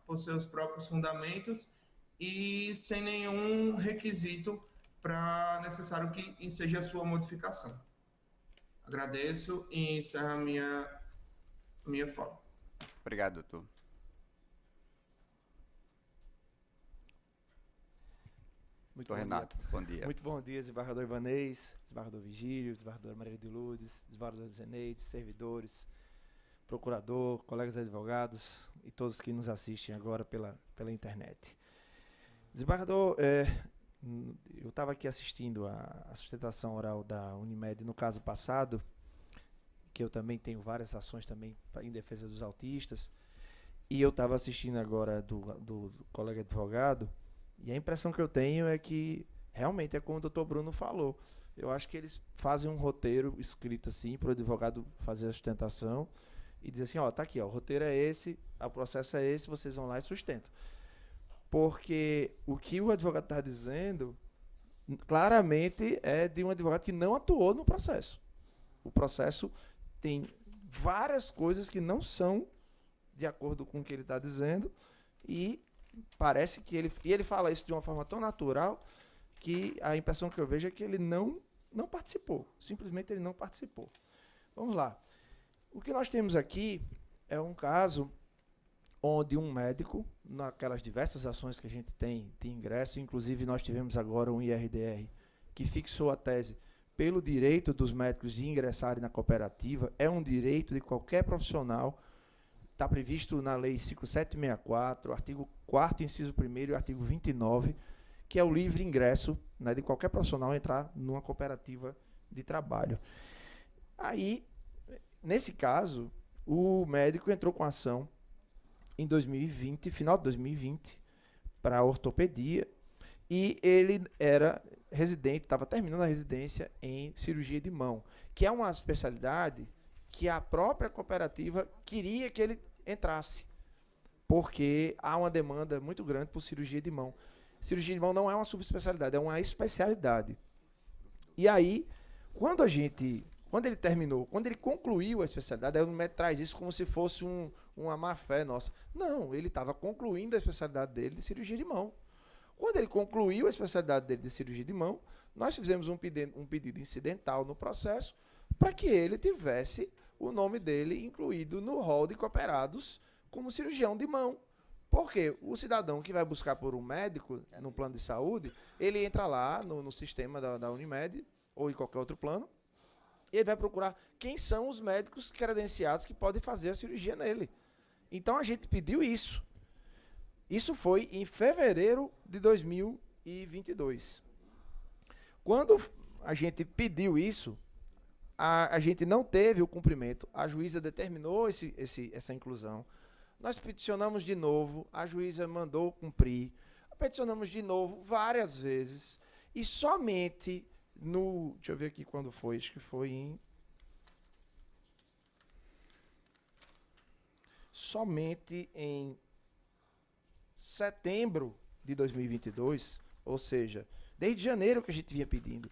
por seus próprios fundamentos e sem nenhum requisito para necessário que seja a sua modificação. Agradeço e encerro a minha fala. Obrigado, doutor. Muito Doutor bom Renato, dia. bom dia. Muito bom dia, desembargador Ivanês, desembargador Vigílio, desembargador Maria de Lourdes, desembargador Zeneide, servidores, procurador, colegas advogados e todos que nos assistem agora pela internet. Desembargador, eu estava aqui assistindo a sustentação oral da Unimed no caso passado, que eu também tenho várias ações também em defesa dos autistas, e eu estava assistindo agora do colega advogado, e a impressão que eu tenho é que realmente é como o doutor Bruno falou. Eu acho que eles fazem um roteiro escrito assim para o advogado fazer a sustentação e dizer assim, ó, tá aqui, ó, o roteiro é esse, o processo é esse, vocês vão lá e sustentam. Porque o que o advogado está dizendo claramente é de um advogado que não atuou no processo. O processo tem várias coisas que não são de acordo com o que ele está dizendo e parece que ele fala isso de uma forma tão natural que a impressão que eu vejo é que ele não participou. Simplesmente ele não participou. Vamos lá. O que nós temos aqui é um caso onde um médico, naquelas diversas ações que a gente tem de ingresso, inclusive nós tivemos agora um IRDR que fixou a tese pelo direito dos médicos de ingressarem na cooperativa, é um direito de qualquer profissional. Está previsto na Lei 5764, artigo 4º, inciso 1º e artigo 29, que é o livre ingresso, né, de qualquer profissional entrar numa cooperativa de trabalho. Aí, nesse caso, o médico entrou com ação em 2020, final de 2020, para ortopedia, e ele era residente, estava terminando a residência em cirurgia de mão, que é uma especialidade que a própria cooperativa queria que ele entrasse, porque há uma demanda muito grande por cirurgia de mão. Cirurgia de mão não é uma subespecialidade, é uma especialidade. E aí, quando ele terminou, quando ele concluiu a especialidade, aí o médico traz isso como se fosse uma má-fé nossa. Não, ele estava concluindo a especialidade dele de cirurgia de mão. Quando ele concluiu a especialidade dele de cirurgia de mão, nós fizemos um pedido incidental no processo para que ele tivesse o nome dele incluído no rol de cooperados como cirurgião de mão. Porque o cidadão que vai buscar por um médico no plano de saúde, ele entra lá no sistema da Unimed ou em qualquer outro plano, e ele vai procurar quem são os médicos credenciados que podem fazer a cirurgia nele. Então a gente pediu isso. Isso foi em fevereiro de 2022. Quando a gente pediu isso, a gente não teve o cumprimento. A juíza determinou essa inclusão. Nós peticionamos de novo, a juíza mandou cumprir. Peticionamos de novo várias vezes. E somente no... Deixa eu ver aqui quando foi. Acho que foi em... Somente em setembro de 2022, ou seja, desde janeiro que a gente vinha pedindo.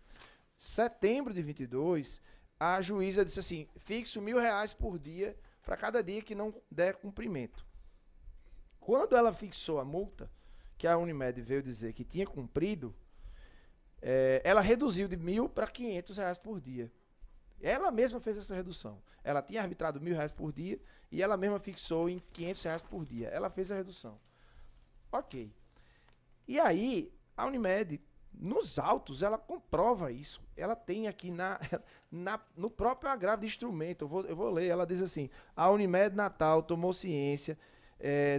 Setembro de 22, a juíza disse assim, fixo R$1.000 por dia para cada dia que não der cumprimento. Quando ela fixou a multa, que a Unimed veio dizer que tinha cumprido, ela reduziu de 1.000 para R$500 por dia. Ela mesma fez essa redução. Ela tinha arbitrado R$1.000 por dia e ela mesma fixou em R$500 por dia. Ela fez a redução. Ok. E aí, a Unimed, nos autos, ela comprova isso. Ela tem aqui no próprio agravo de instrumento, eu vou ler, ela diz assim, a Unimed Natal tomou ciência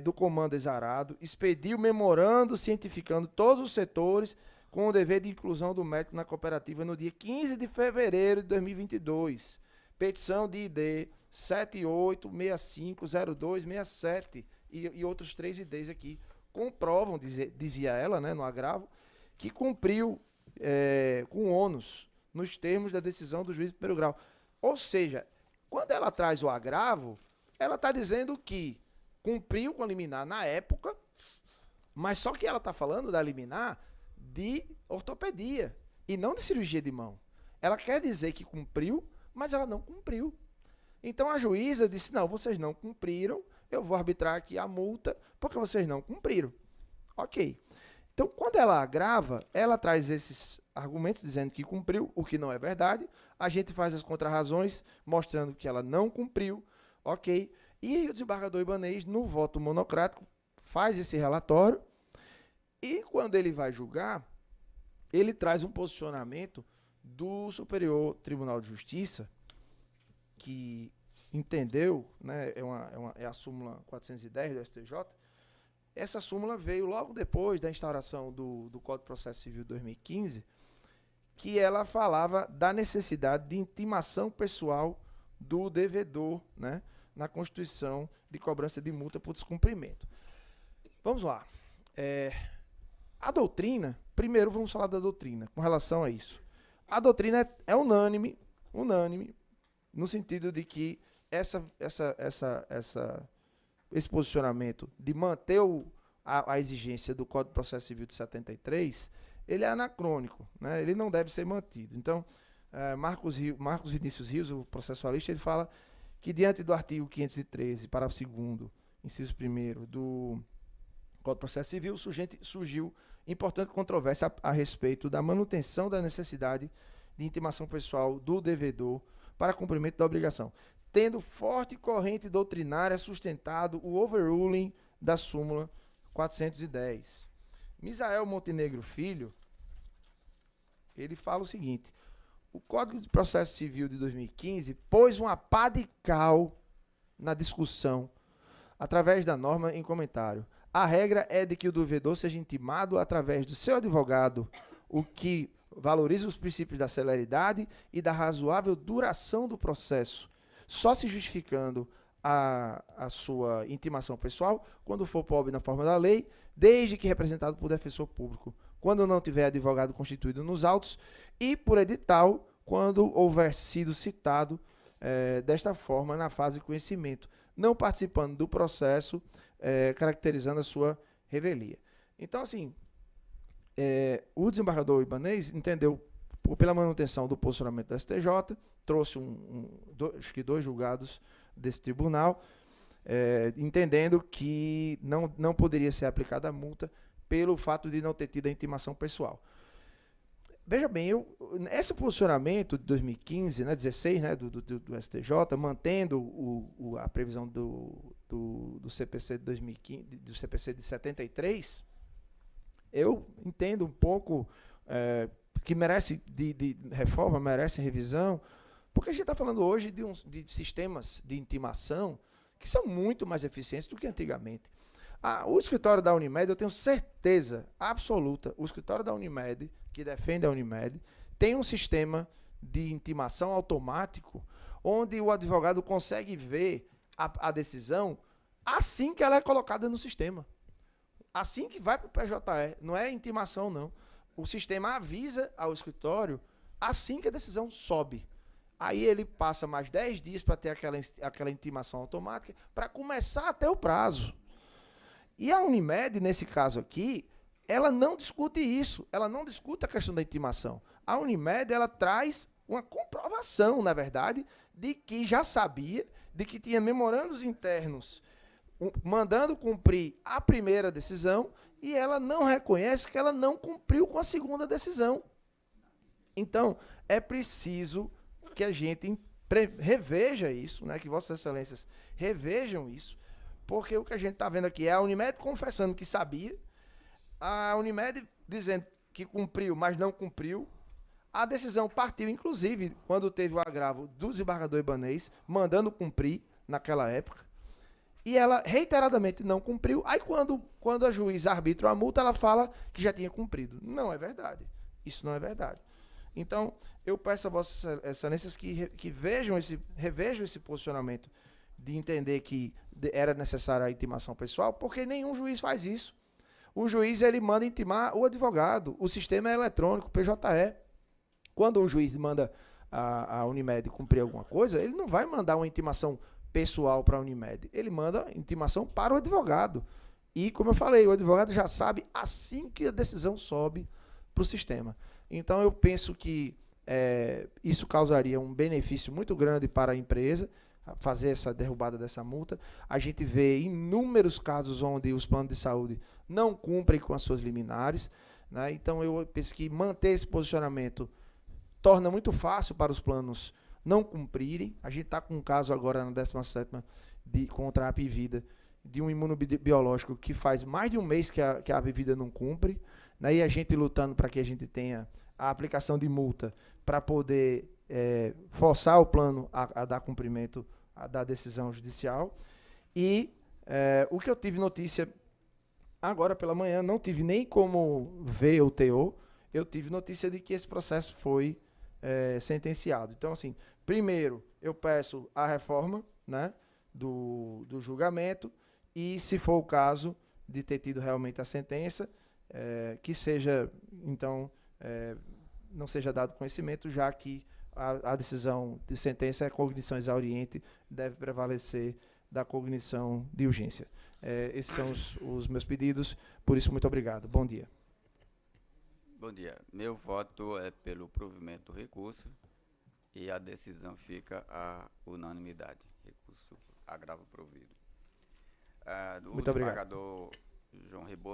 do comando exarado, expediu memorando cientificando todos os setores com o dever de inclusão do médico na cooperativa no dia 15 de fevereiro de 2022. Petição de ID 78650267 e outros 3 IDs aqui. Comprovam, dizia ela, né, no agravo, que cumpriu com ônus nos termos da decisão do juiz de primeiro grau. Ou seja, quando ela traz o agravo, ela está dizendo que cumpriu com a liminar na época, mas só que ela está falando da liminar de ortopedia e não de cirurgia de mão. Ela quer dizer que cumpriu, mas ela não cumpriu. Então a juíza disse, não, vocês não cumpriram, eu vou arbitrar aqui a multa porque vocês não cumpriram. Ok. Então, quando ela agrava, ela traz esses argumentos dizendo que cumpriu, o que não é verdade. A gente faz as contrarrazões mostrando que ela não cumpriu. Ok. E o desembargador Ibanez, no voto monocrático, faz esse relatório. E quando ele vai julgar, ele traz um posicionamento do Superior Tribunal de Justiça, que entendeu, né, é a súmula 410 do STJ. Essa súmula veio logo depois da instauração do Código de Processo Civil de 2015, que ela falava da necessidade de intimação pessoal do devedor, né, na constituição de cobrança de multa por descumprimento. Vamos lá. A doutrina, primeiro vamos falar da doutrina com relação a isso. A doutrina é unânime, no sentido de que esse posicionamento de manter a exigência do Código de Processo Civil de 73, ele é anacrônico, né? Ele não deve ser mantido. Então, Marcos Vinícius Rios, o processualista, ele fala que diante do artigo 513, parágrafo 2º, inciso 1º do Código de Processo Civil, surgiu importante controvérsia a respeito da manutenção da necessidade de intimação pessoal do devedor para cumprimento da obrigação, tendo forte corrente doutrinária sustentado o overruling da súmula 410. Misael Montenegro Filho, ele fala o seguinte: o Código de Processo Civil de 2015 pôs uma pá de cal na discussão através da norma em comentário. A regra é de que o devedor seja intimado através do seu advogado, o que valoriza os princípios da celeridade e da razoável duração do processo, só se justificando a sua intimação pessoal quando for pobre na forma da lei, desde que representado por defensor público, quando não tiver advogado constituído nos autos, e por edital, quando houver sido citado desta forma na fase de conhecimento, não participando do processo, caracterizando a sua revelia. Então, assim, o desembargador Ibanez entendeu, pela manutenção do posicionamento da STJ, trouxe acho que 2 julgados desse tribunal, entendendo que não poderia ser aplicada a multa pelo fato de não ter tido a intimação pessoal. Veja bem, esse posicionamento de 2015, 16, né, do STJ, mantendo a previsão do CPC de 2015, do CPC de 73, eu entendo um pouco que merece de reforma, merece revisão, porque a gente está falando hoje de sistemas de intimação que são muito mais eficientes do que antigamente. O escritório da Unimed, eu tenho certeza absoluta, o escritório da Unimed, que defende a Unimed, tem um sistema de intimação automático, onde o advogado consegue ver a decisão assim que ela é colocada no sistema. Assim que vai para o PJE, não é intimação, não. O sistema avisa ao escritório assim que a decisão sobe. Aí ele passa mais 10 dias para ter aquela intimação automática, para começar até o prazo. E a Unimed, nesse caso aqui, ela não discute isso, ela não discute a questão da intimação. A Unimed, ela traz uma comprovação, na verdade, de que já sabia, de que tinha memorandos internos mandando cumprir a primeira decisão, e ela não reconhece que ela não cumpriu com a segunda decisão. Então, é preciso que a gente reveja isso, né, que Vossas Excelências revejam isso, porque o que a gente está vendo aqui é a Unimed confessando que sabia, a Unimed dizendo que cumpriu, mas não cumpriu. A decisão partiu, inclusive, quando teve o agravo do desembargador Ibanez, mandando cumprir naquela época. E ela reiteradamente não cumpriu. Aí, quando a juiz arbitra a multa, ela fala que já tinha cumprido. Não é verdade. Isso não é verdade. Então, eu peço a Vossas Excelências que revejam esse posicionamento de entender que era necessária a intimação pessoal, porque nenhum juiz faz isso. O juiz, ele manda intimar o advogado. O sistema é eletrônico, PJE. Quando o juiz manda a Unimed cumprir alguma coisa, ele não vai mandar uma intimação pessoal para a Unimed. Ele manda intimação para o advogado. E, como eu falei, o advogado já sabe assim que a decisão sobe para o sistema. Então, eu penso que isso causaria um benefício muito grande para a empresa, fazer essa derrubada dessa multa. A gente vê inúmeros casos onde os planos de saúde não cumprem com as suas liminares, né? Então eu penso que manter esse posicionamento torna muito fácil para os planos não cumprirem. A gente está com um caso agora na 17ª contra a Apivida, de um imunobiológico que faz mais de um mês que a Apivida não cumpre, né? E a gente lutando para que a gente tenha a aplicação de multa para poder forçar o plano a dar cumprimento da decisão judicial. E o que eu tive notícia agora pela manhã, não tive nem como ver o teor, eu tive notícia de que esse processo foi sentenciado. Então, assim, primeiro eu peço a reforma, né, do julgamento, e se for o caso de ter tido realmente a sentença, que seja, então, não seja dado conhecimento, já que a decisão de sentença é cognição exauriente, deve prevalecer da cognição de urgência. Esses são os meus pedidos, por isso, muito obrigado. Bom dia. Bom dia. Meu voto é pelo provimento do recurso e a decisão fica a unanimidade. Recurso agravo provido. Muito obrigado. O desembargador João Rebouças